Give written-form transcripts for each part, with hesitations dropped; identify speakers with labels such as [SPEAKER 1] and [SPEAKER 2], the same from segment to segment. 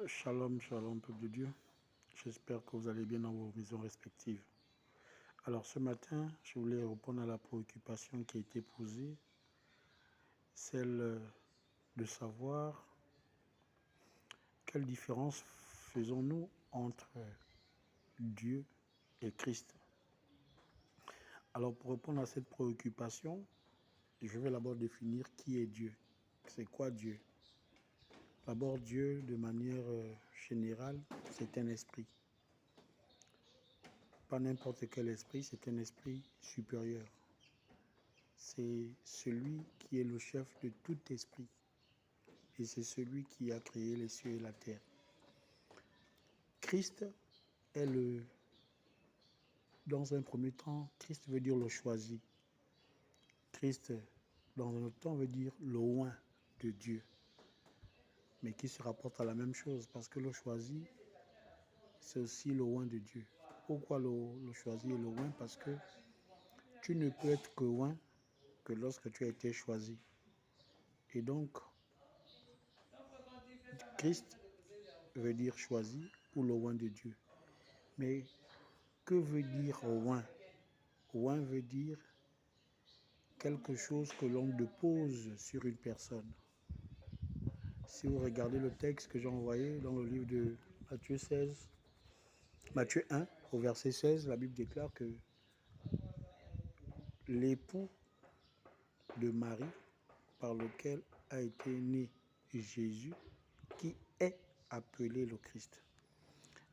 [SPEAKER 1] Shalom, shalom, peuple de Dieu. J'espère que vous allez bien dans vos maisons respectives. Alors ce matin, je voulais répondre à la préoccupation qui a été posée, celle de savoir quelle différence faisons-nous entre Dieu et Christ. Alors pour répondre à cette préoccupation, je vais d'abord définir qui est Dieu. C'est quoi Dieu? D'abord, Dieu, de manière générale, c'est un esprit. Pas n'importe quel esprit, c'est un esprit supérieur. C'est celui qui est le chef de tout esprit. Et c'est celui qui a créé les cieux et la terre. Christ est dans un premier temps, Christ veut dire le choisi. Christ, dans un autre temps, veut dire le oint de Dieu. Mais qui se rapporte à la même chose, parce que le choisi, c'est aussi le oint de Dieu. Pourquoi le choisi et le oint? Parce que tu ne peux être que oint que lorsque tu as été choisi. Et donc, Christ veut dire choisi ou le oint de Dieu. Mais que veut dire oint? Oint veut dire quelque chose que l'on dépose sur une personne. Si vous regardez le texte que j'ai envoyé dans le livre de Matthieu 1, au verset 16, la Bible déclare que l'époux de Marie, par lequel a été né Jésus, qui est appelé le Christ.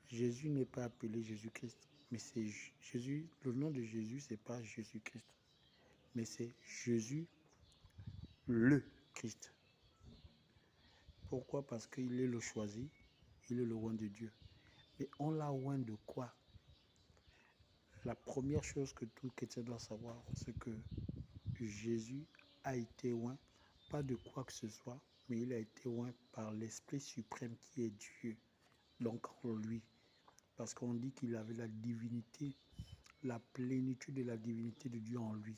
[SPEAKER 1] Jésus n'est pas appelé Jésus-Christ, mais c'est Jésus. Le nom de Jésus, ce n'est pas Jésus-Christ, mais c'est Jésus le Christ. Pourquoi? Parce qu'il est le choisi, il est le oint de Dieu. Mais on l'a oint de quoi? La première chose que tout chrétien doit savoir, c'est que Jésus a été oint, pas de quoi que ce soit, mais il a été oint par l'Esprit suprême qui est Dieu, donc en lui. Parce qu'on dit qu'il avait la divinité, la plénitude de la divinité de Dieu en lui.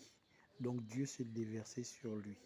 [SPEAKER 1] Donc Dieu s'est déversé sur lui.